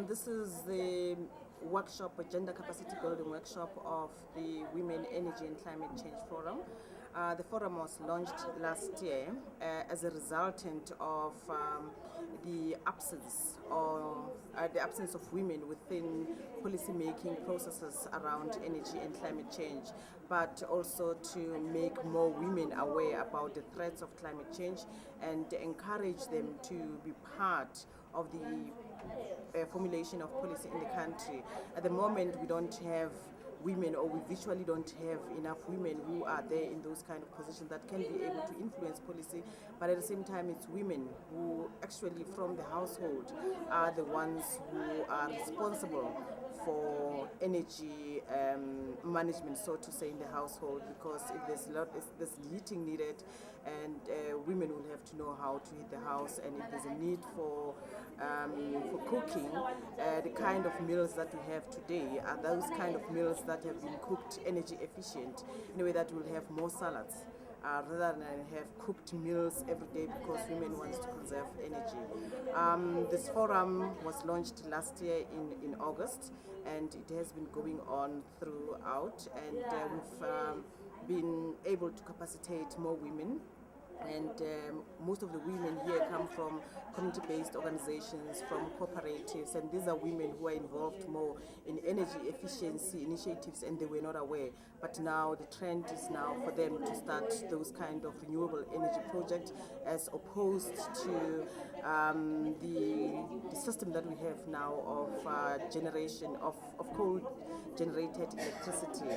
This is the workshop, a gender capacity building workshop of the Women, Energy and Climate Change Forum. The forum was launched last year as a resultant of the absence of women within policy-making processes around energy and climate change, but also to make more women aware about the threats of climate change and encourage them to be part of the formulation of policy in the country. At the moment, we don't have women, or we virtually don't have enough women who are there in those kind of positions that can be able to influence policy, but at the same time it's women who actually from the household are the ones who are responsible for energy management, so to say, in the household, because if there's heating needed, and women will have to know how to heat the house, and if there's a need for cooking, the kind of meals that we have today are those kind of meals that have been cooked energy efficient in a way that will have more salads. Rather than have cooked meals every day, because women want to conserve energy. This forum was launched last year in August, and it has been going on throughout, and we've been able to capacitate more women, and most of the women here come from community-based organizations, from cooperatives, and these are women who are involved more in energy efficiency initiatives, and they were not aware. But now the trend is now for them to start those kind of renewable energy projects, as opposed to the system that we have now of generation of coal-generated electricity,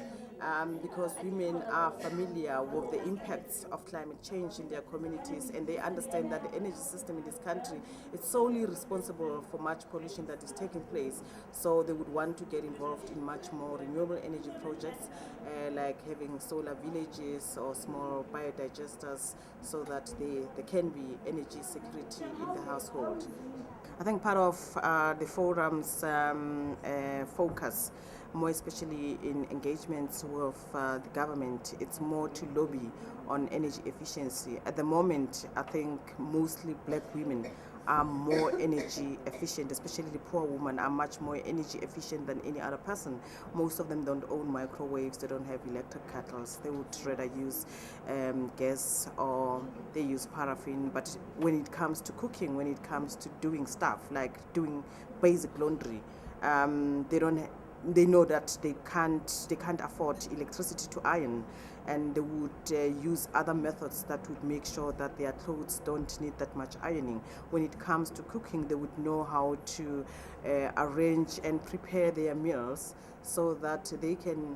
because women are familiar with the impacts of climate change in their communities, and they understand that the energy system in this country is solely responsible for much pollution that is taking place. So they would want to get involved in much more renewable energy projects, like having solar villages or small biodigesters, so that there can be energy security in the household. I think part of the forum's focus, more especially in engagements with the government, it's more to lobby on energy efficiency. At the moment, I think mostly black women are more energy efficient, especially the poor women are much more energy efficient than any other person. Most of them don't own microwaves, they don't have electric kettles, they would rather use gas, or they use paraffin. But when it comes to cooking, when it comes to doing stuff like doing basic laundry, they know that they can't afford electricity to iron, and they would use other methods that would make sure that their clothes don't need that much ironing. When it comes to cooking, they would know how to arrange and prepare their meals, so that they can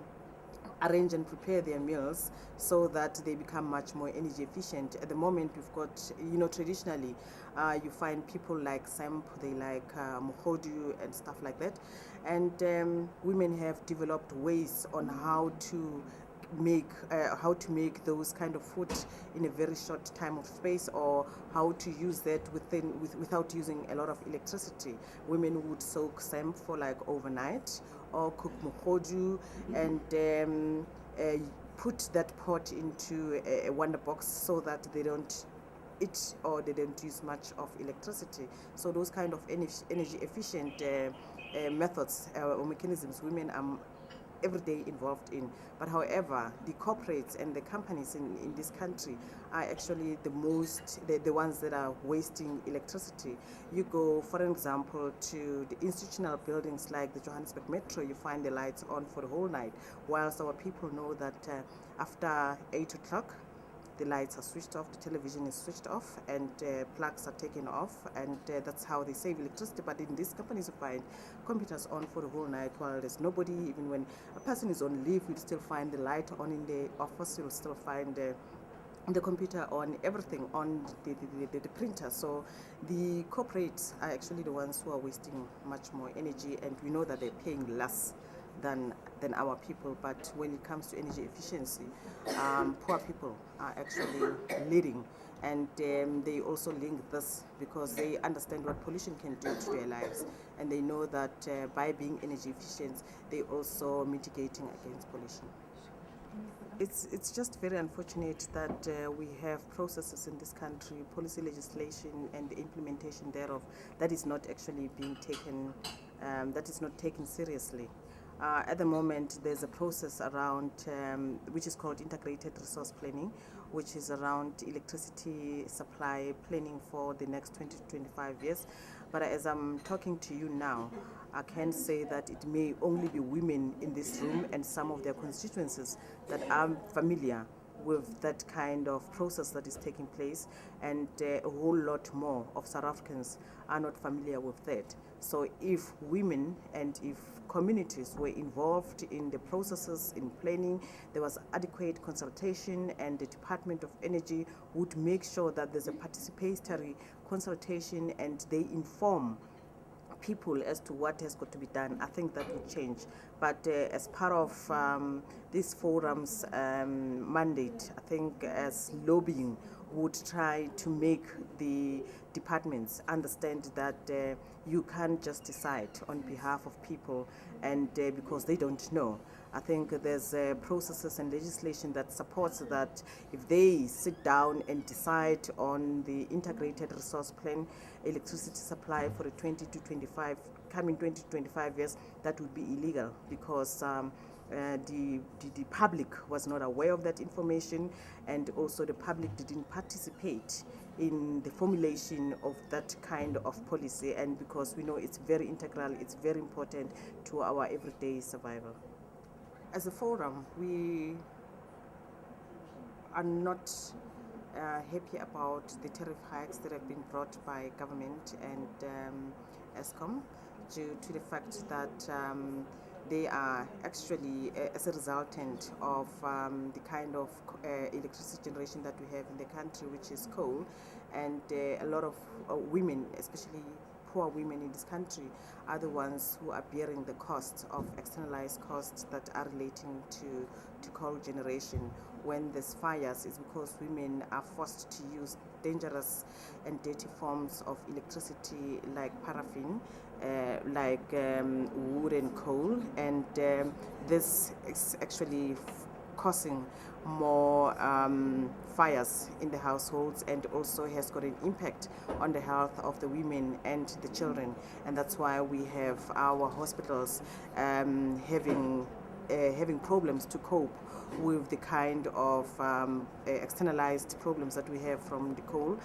arrange and prepare their meals so that they become much more energy efficient. At the moment, we've got, traditionally, you find people like Samp, they like Mohodu and stuff like that. And women have developed ways on how to make those kind of food in a very short time of space, or how to use that without using a lot of electricity. Women would soak samp for like overnight, or cook mohodu, and put that pot into a wonder box, so that they don't eat, or they don't use much of electricity. So those kind of energy efficient methods or mechanisms women are every day involved in. But however, the corporates and the companies in this country are actually the ones that are wasting electricity. You go, for example, to the institutional buildings like the Johannesburg Metro, you find the lights on for the whole night, whilst our people know that after 8 o'clock, the lights are switched off, the television is switched off, and plugs are taken off, and that's how they save electricity. But in these companies, you find computers on for the whole night while there's nobody. Even when a person is on leave, you'll still find the light on in the office, you'll still find the computer on, everything on the printer. So the corporates are actually the ones who are wasting much more energy, and we know that they're paying less than our people. But when it comes to energy efficiency, poor people are actually leading, and they also link this because they understand what pollution can do to their lives, and they know that by being energy efficient, they also mitigating against pollution. It's just very unfortunate that we have processes in this country, policy legislation, and the implementation thereof that is not actually being taken, that is not taken seriously. At the moment, there's a process around which is called integrated resource planning, which is around electricity supply planning for the next 20 to 25 years. But as I'm talking to you now, I can say that it may only be women in this room and some of their constituencies that are familiar with that kind of process that is taking place, and a whole lot more of South Africans are not familiar with that. So if women and if communities were involved in the processes in planning, there was adequate consultation, and the Department of Energy would make sure that there's a participatory consultation and they inform people as to what has got to be done. I think that would change. But as part of this forum's mandate, I think as lobbying would try to make the departments understand that you can't just decide on behalf of people and because they don't know. I think there's processes and legislation that supports that. If they sit down and decide on the integrated resource plan, electricity supply for the 20 to 25 coming 20 to 25 years, that would be illegal because the public was not aware of that information, and also the public didn't participate in the formulation of that kind of policy, and because we know it's very integral, it's very important to our everyday survival. As a forum, we are not happy about the tariff hikes that have been brought by government and Eskom, due to the fact that they are actually as a resultant of the kind of electricity generation that we have in the country, which is coal, and a lot of women, especially poor women in this country, are the ones who are bearing the costs of externalized costs that are relating to coal generation. When there's fires, it's because women are forced to use dangerous and dirty forms of electricity like paraffin, like wood and coal, and this is actually causing more fires in the households, and also has got an impact on the health of the women and the children. And that's why we have our hospitals having problems to cope with the kind of externalized problems that we have from the coal.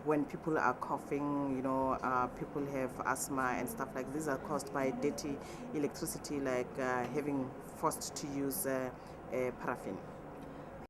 When people are coughing, people have asthma and stuff like this are caused by dirty electricity, like having forced to use paraffin.